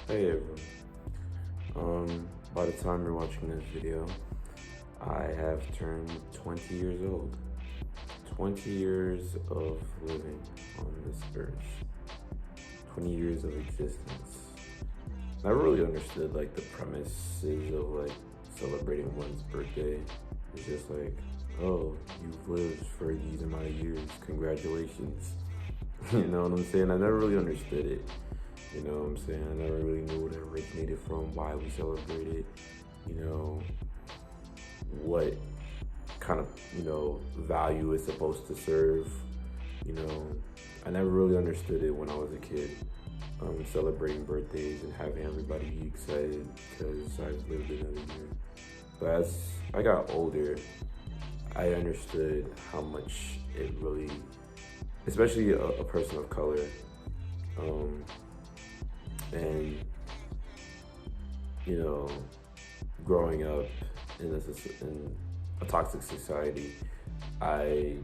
Hey everyone. By the time you're watching this video, I have turned 20 years old. 20 years of living on this earth. 20 years of existence. Never really understood like the premises of like celebrating one's birthday. It's just like, oh, you've lived for these amount of years. Congratulations. You know what I'm saying? I never really understood it. You know what I'm saying? I never really knew what it originated from, why we celebrate it, you know, what kind of, value it's supposed to serve. You know, I never really understood it when I was a kid, celebrating birthdays and having everybody be excited because I've lived another year. But as I got older, I understood how much it really, especially a person of color, and growing up in a toxic society, I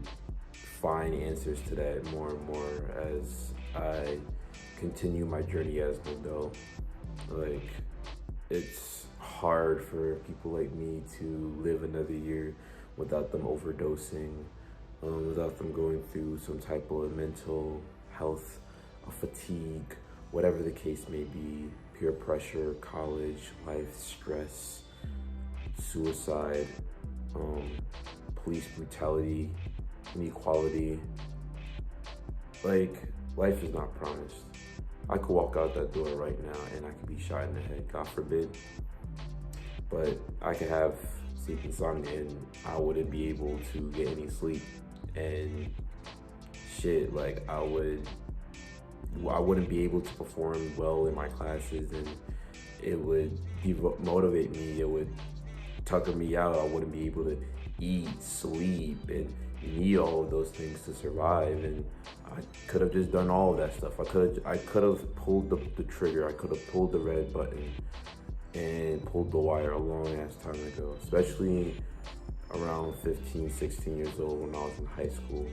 find answers to that more and more as I continue my journey as an adult. Like, it's hard for people like me to live another year without them overdosing, without them going through some type of mental health, fatigue, whatever the case may be, peer pressure, college, life stress, suicide, police brutality, inequality. Like, life is not promised. I could walk out that door right now and I could be shot in the head, God forbid. But I could have sleep insomnia and I wouldn't be able to get any sleep. And shit, like I wouldn't be able to perform well in my classes, and it would motivate me. It would tucker me out. I wouldn't be able to eat, sleep, and you need all of those things to survive. And I could have just done all of that stuff. I could have pulled the trigger. I could have pulled the red button and pulled the wire a long ass time ago, especially around 15, 16 years old when I was in high school,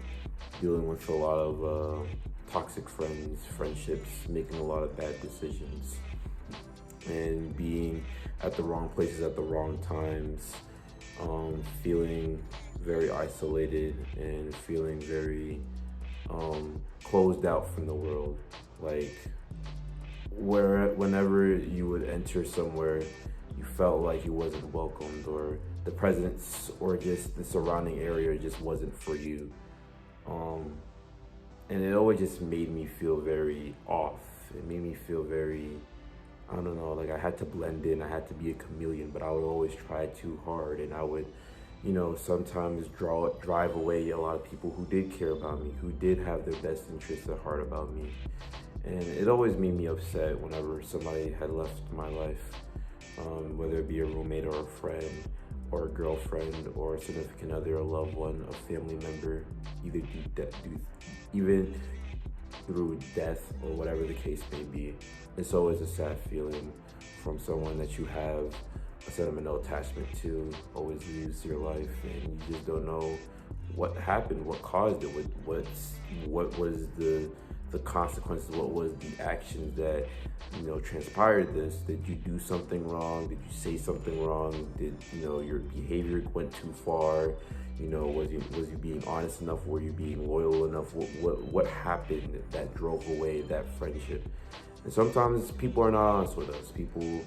dealing with a lot of toxic friendships, making a lot of bad decisions, and being at the wrong places at the wrong times, feeling very isolated and feeling very closed out from the world. Like, whenever you would enter somewhere, you felt like you wasn't welcomed, or the presence or just the surrounding area just wasn't for you. And it always just made me feel very off. It made me feel very, I don't know, like I had to blend in, I had to be a chameleon, but I would always try too hard, and I would, sometimes drive away a lot of people who did care about me, who did have their best interests at heart about me. And it always made me upset whenever somebody had left my life, whether it be a roommate or a friend or a girlfriend or a significant other, a loved one, a family member, even through death or whatever the case may be. It's always a sad feeling from someone that you have a sentimental attachment to always leaves your life, and you just don't know what happened, what caused it, what was the consequences, what was the actions that transpired this. Did you do something wrong? Did you say something wrong? Did your behavior went too far? Was you being honest enough? Were you being loyal enough? What happened that drove away that friendship? And sometimes people are not honest with us. People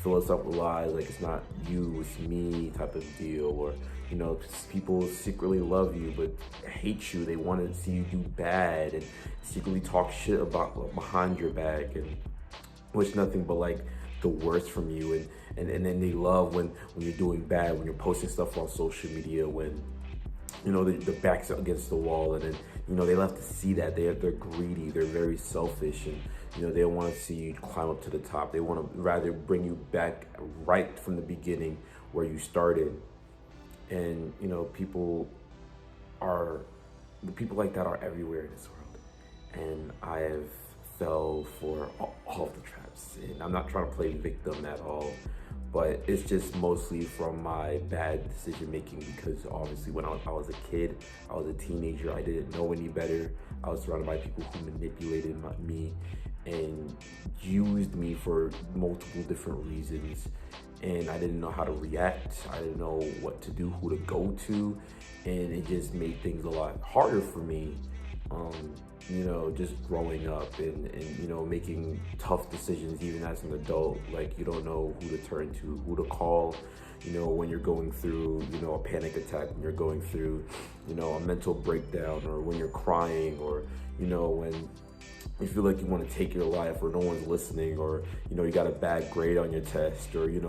fill us up with lies, like it's not you, it's me type of deal. Or people secretly love you but hate you. They want to see you do bad and secretly talk shit about behind your back and wish nothing but like the worst from you. And then they love when you're doing bad, when you're posting stuff on social media, when the back's against the wall, and then they love to see that. They're greedy, they're very selfish, and they don't want to see you climb up to the top. They want to rather bring you back right from the beginning where you started. And people like that are everywhere in this world, and I have fell for all of the traps. And I'm not trying to play victim at all, but it's just mostly from my bad decision making, because obviously when I was a kid, I was a teenager, I didn't know any better. I was surrounded by people who manipulated me, and used me for multiple different reasons, and I didn't know how to react. I didn't know what to do, who to go to, and it just made things a lot harder for me. Just growing up and making tough decisions even as an adult. Like, you don't know who to turn to, who to call, when you're going through, a panic attack, when you're going through, a mental breakdown, or when you're crying, or, when you feel like you want to take your life, or no one's listening, or, you got a bad grade on your test, or, you're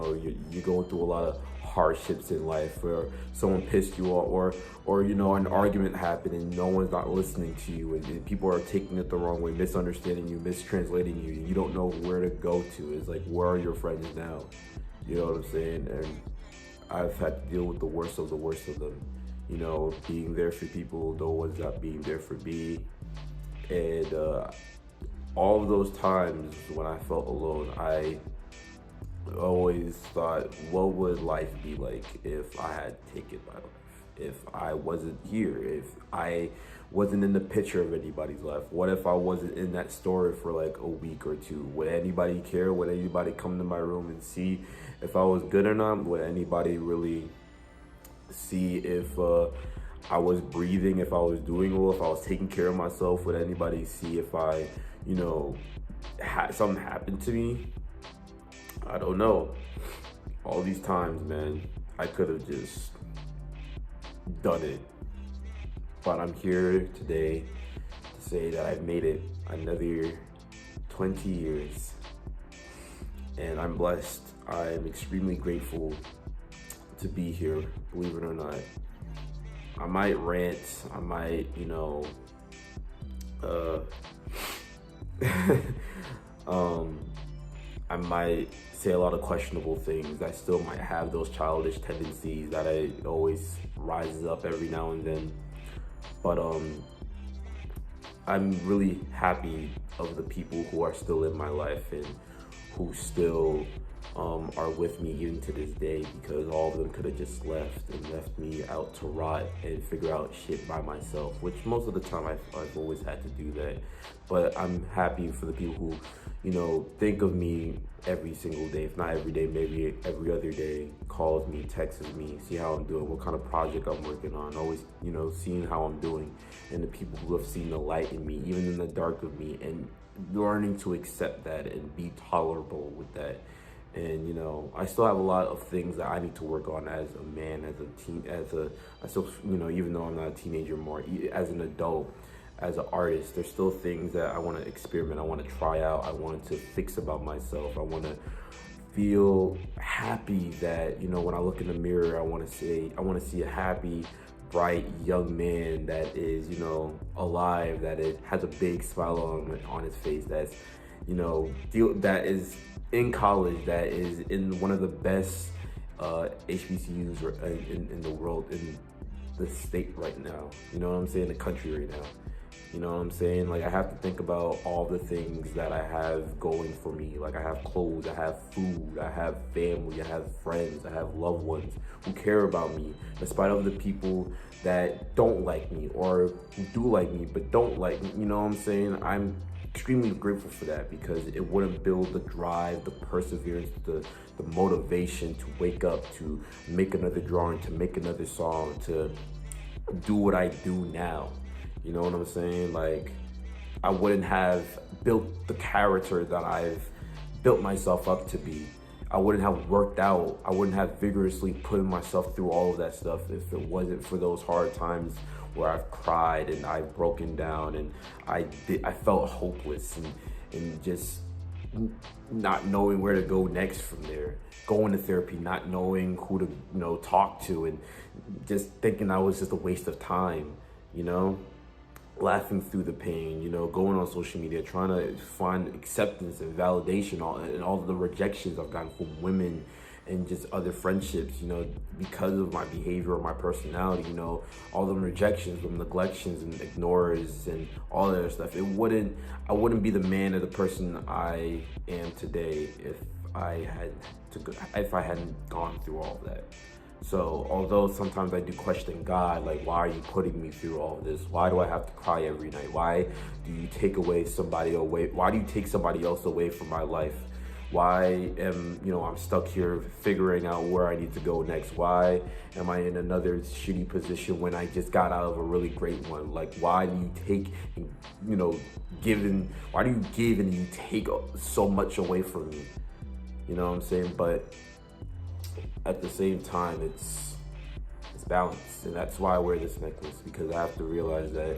going through a lot of hardships in life, or someone pissed you off, or an argument happened and no one's not listening to you, and people are taking it the wrong way, misunderstanding you, mistranslating you, and you don't know where to go to. It's like, where are your friends now? You know what I'm saying? And I've had to deal with the worst of them, being there for people, no one's not being there for me. And all of those times when I felt alone, I always thought, what would life be like if I had taken my life? If I wasn't here, if I wasn't in the picture of anybody's life? What if I wasn't in that story for like a week or two? Would anybody care? Would anybody come to my room and see if I was good or not? Would anybody really see if I was breathing, if I was doing well, if I was taking care of myself? Would anybody see if I, something happened to me? I don't know. All these times, man, I could have just done it. But I'm here today to say that I've made it another 20 years. And I'm blessed. I'm extremely grateful to be here, believe it or not. I might rant, I might, I might say a lot of questionable things. I still might have those childish tendencies that I always rises up every now and then. But I'm really happy of the people who are still in my life and who still are with me even to this day, because all of them could have just left me out to rot and figure out shit by myself, which most of the time I've always had to do that. But I'm happy for the people who, think of me every single day, if not every day, maybe every other day, calls me, texts me, see how I'm doing, what kind of project I'm working on, always, seeing how I'm doing, and the people who have seen the light in me, even in the dark of me, and learning to accept that and be tolerable with that. And I still have a lot of things that I need to work on as a man, I still, even though I'm not a teenager more, as an adult, as an artist, there's still things that I want to experiment, I want to try out, I want to fix about myself. I want to feel happy that, when I look in the mirror, I want to see a happy, bright young man that is, alive, that it has a big smile on his face, that's, that is in college, that is in one of the best HBCUs in the world, in the state right now, the country right now. You know what I'm saying? Like, I have to think about all the things that I have going for me. Like, I have clothes, I have food, I have family, I have friends, I have loved ones who care about me, despite of the people that don't like me, or who do like me but don't like me. You know what I'm saying? I'm extremely grateful for that, because it wouldn't build the drive, the perseverance, the motivation to wake up, to make another drawing, to make another song, to do what I do now. You know what I'm saying? Like, I wouldn't have built the character that I've built myself up to be. I wouldn't have worked out. I wouldn't have vigorously put myself through all of that stuff if it wasn't for those hard times where I've cried and I've broken down and I felt hopeless and just not knowing where to go next from there. Going to therapy, not knowing who to talk to, and just thinking I was just a waste of time, laughing through the pain, going on social media, trying to find acceptance and validation, and all the rejections I've gotten from women and just other friendships, because of my behavior or my personality, all the rejections, the neglections and ignores and all that other stuff. I wouldn't be the man or the person I am today if I hadn't gone through all of that. So although sometimes I do question God, like, why are you putting me through all of this? Why do I have to cry every night? Why do you take away somebody away? Why do you take somebody else away from my life? Why am, I'm stuck here figuring out where I need to go next? Why am I in another shitty position when I just got out of a really great one? Like, why do you take, why do you give and you take so much away from me? You know what I'm saying? But at the same time, it's balance. And that's why I wear this necklace, because I have to realize that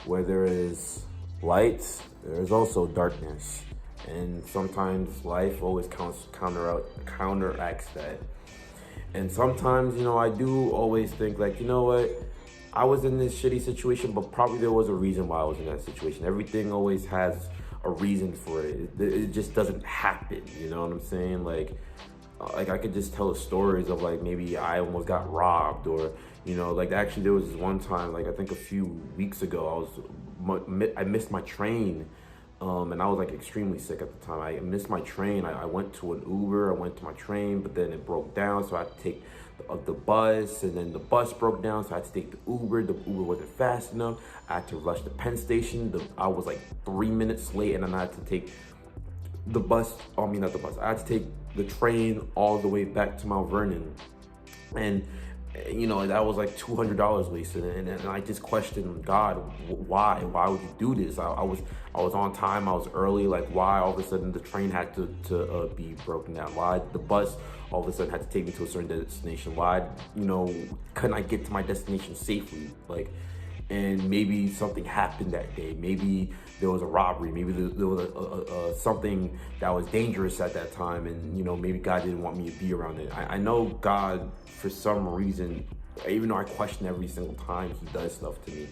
where there is light, there is also darkness. And sometimes life always counteracts that. And sometimes, I do always think like, you know what? I was in this shitty situation, but probably there was a reason why I was in that situation. Everything always has a reason for it. It just doesn't happen. You know what I'm saying? Like I could just tell stories of like maybe I almost got robbed, or like actually there was this one time, like I think a few weeks ago, I missed my train. And I was like extremely sick at the time. I missed my train. I went to an Uber, I went to my train, but then it broke down, so I had to take the bus, and then the bus broke down, so I had to take the Uber. The Uber wasn't fast enough. I had to rush to Penn Station. I was like 3 minutes late, and then I had to take the bus, not the bus. I had to take the train all the way back to Mount Vernon. And that was like $200 wasted, and I just questioned God, why would you do this? I was on time, I was early, like why all of a sudden the train had to be broken down? Why the bus all of a sudden had to take me to a certain destination? Why couldn't I get to my destination safely? Like, and maybe something happened that day. Maybe there was a robbery. Maybe there was something that was dangerous at that time, and maybe God didn't want me to be around it. I know God, for some reason, even though I question every single time He does stuff to me,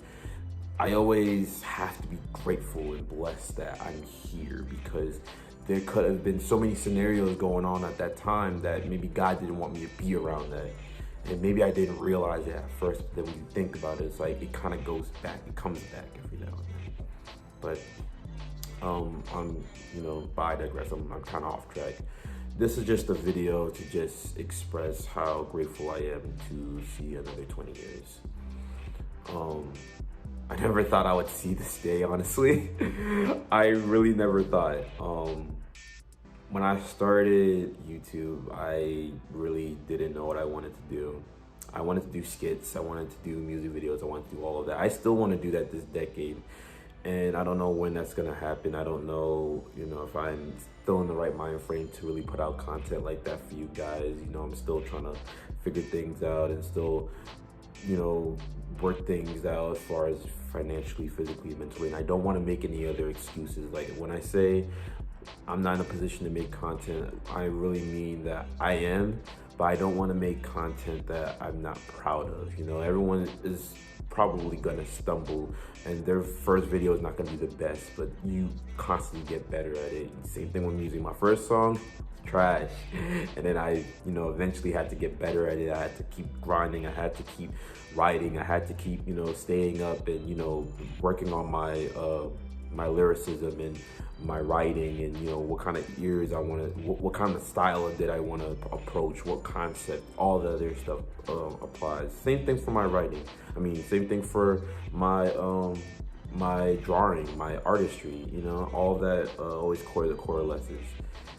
I always have to be grateful and blessed that I'm here, because there could have been so many scenarios going on at that time that maybe God didn't want me to be around that. And maybe I didn't realize it at first, but then when you think about it, it's like it kind of goes back, it comes back every now and then. But I digress, I'm kind of off track. This is just a video to just express how grateful I am to see another 20 years. I never thought I would see this day, honestly. I really never thought. When I started YouTube, I really didn't know what I wanted to do. I wanted to do skits, I wanted to do music videos, I wanted to do all of that. I still want to do that this decade, and I don't know when that's gonna happen. I don't know, if I'm still in the right mind frame to really put out content like that for you guys. I'm still trying to figure things out and still, work things out as far as financially, physically, mentally, and I don't want to make any other excuses. Like when I say I'm not in a position to make content, I really mean that I am, but I don't want to make content that I'm not proud of. Everyone is probably gonna stumble, and their first video is not gonna be the best, but you constantly get better at it. Same thing with music. My first song, trash, and then I eventually had to get better at it. I had to keep grinding, I had to keep writing, I had to keep staying up and working on my lyricism and my writing, and what kind of ears I want to, what kind of style did I want to approach, what concept, all the other stuff applies. Same thing for my writing. Same thing for my my drawing, my artistry. All that always coalesces.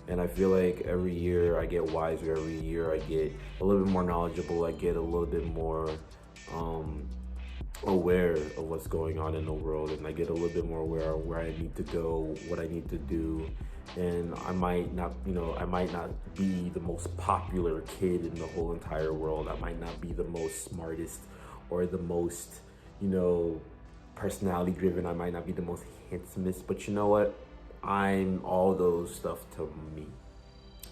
And I feel like every year I get wiser. Every year I get a little bit more knowledgeable. I get a little bit more aware of what's going on in the world, and I get a little bit more aware of where I need to go, what I need to do. And I might not be the most popular kid in the whole entire world. I might not be the most smartest or the most personality driven. I might not be the most handsomest, but you know what? I'm all those stuff to me.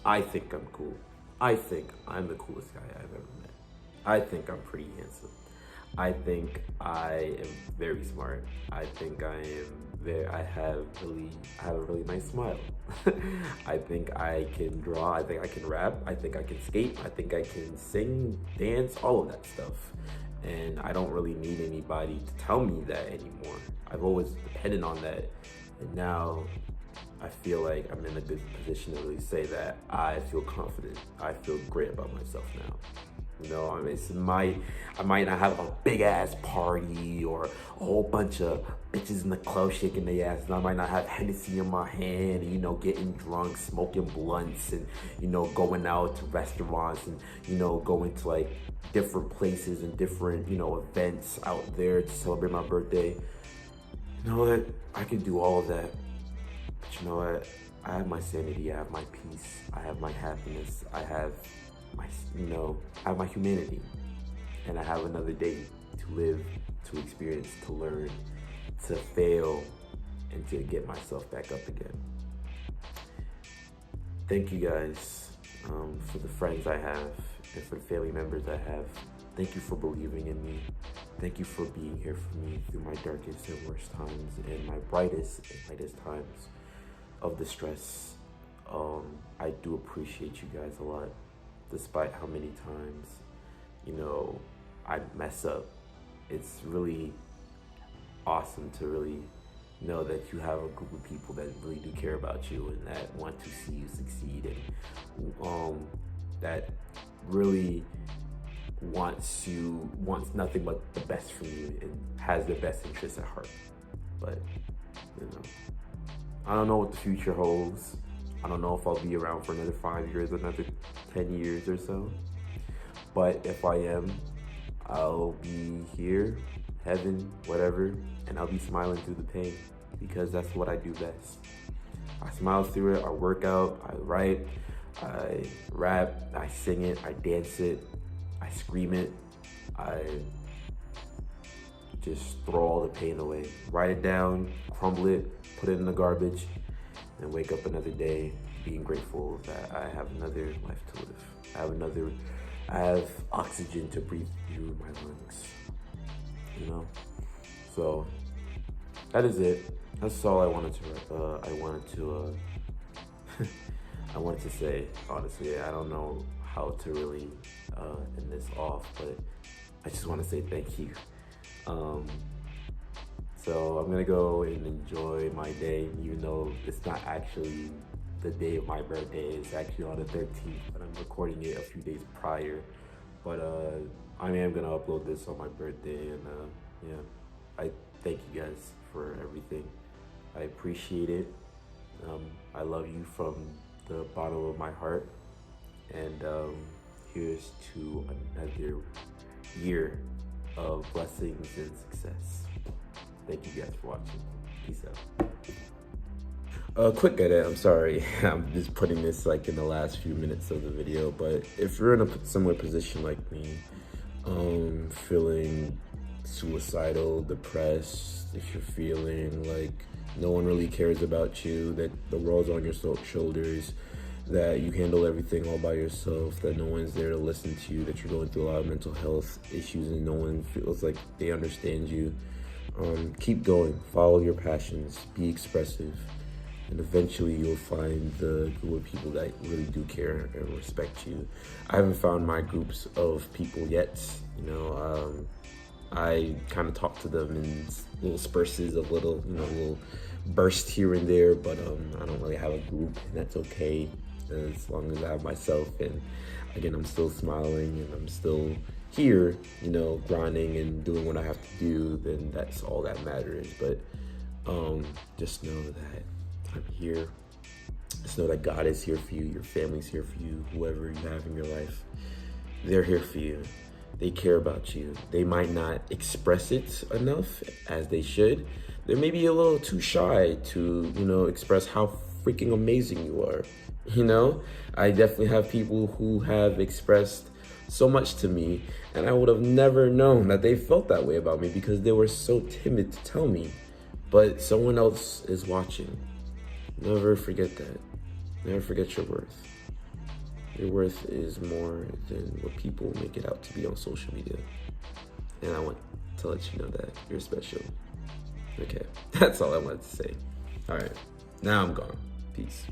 I think I'm cool. I think I'm the coolest guy I've ever met. I think I'm pretty handsome. I think I am very smart. I think I have a really nice smile. I think I can draw. I think I can rap. I think I can skate. I think I can sing, dance, all of that stuff. And I don't really need anybody to tell me that anymore. I've always depended on that, and now I feel like I'm in a good position to really say that I feel confident. I feel great about myself now. You know, I mean, I might not have a big ass party or a whole bunch of bitches in the club shaking their ass, and I might not have Hennessy in my hand, and, you know, getting drunk, smoking blunts, and, you know, going out to restaurants, and, you know, going to like different places and different, you know, events out there to celebrate my birthday. You know what? I can do all of that. But you know what? I have my sanity, I have my peace, I have my happiness, I have my, you know, I have my humanity, and I have another day to live, to experience, to learn, to fail, and to get myself back up again. Thank you guys for the friends I have and for the family members I have. Thank you for believing in me. Thank you for being here for me through my darkest and worst times and my brightest and lightest times of distress. I do appreciate you guys a lot, despite how many times, you know, I mess up. It's really awesome to really know that you have a group of people that really do care about you and that want to see you succeed, and that really wants nothing but the best for you and has their best interests at heart. But, you know, I don't know what the future holds. I don't know if I'll be around for another 5 years, another 10 years or so. But if I am, I'll be here, heaven, whatever, and I'll be smiling through the pain, because that's what I do best. I smile through it, I work out, I write, I rap, I sing it, I dance it, I scream it, I just throw all the pain away. Write it down, crumble it, put it in the garbage, and wake up another day being grateful that I have another life to live. I have oxygen to breathe through my lungs, you know? So that is it. That's all I wanted to say, honestly. I don't know how to really end this off, but I just want to say thank you. So I'm gonna go and enjoy my day, even though it's not actually the day of my birthday. It's actually on the 13th, but I'm recording it a few days prior. But I am gonna upload this on my birthday, and yeah, I thank you guys for everything. I appreciate it. I love you from the bottom of my heart, and here's to another year of blessings and success. Thank you guys for watching. Peace out. Quick edit, I'm sorry. I'm just putting this like in the last few minutes of the video, but if you're in a similar position like me, feeling suicidal, depressed, if you're feeling like no one really cares about you, that the world's on your shoulders, that you handle everything all by yourself, that no one's there to listen to you, that you're going through a lot of mental health issues and no one feels like they understand you, keep going, follow your passions, be expressive, and eventually you'll find the group of people that really do care and respect you. I haven't found my groups of people yet, you know. I kind of talk to them in little spurses of little bursts here and there, but I don't really have a group, and that's okay, as long as I have myself. And again, I'm still smiling and I'm still here, you know, grinding and doing what I have to do, then that's all that matters. But just know that I'm here. Just know that God is here for you, your family's here for you, whoever you have in your life, they're here for you. They care about you. They might not express it enough as they should. They're maybe a little too shy to, you know, express how freaking amazing you are. You know, I definitely have people who have expressed so much to me, and I would have never known that they felt that way about me because they were so timid to tell me. But someone else is watching. Never forget that. Never forget your worth. Your worth is more than what people make it out to be on social media. And I want to let you know that you're special. Okay, that's all I wanted to say. All right, now I'm gone. Peace.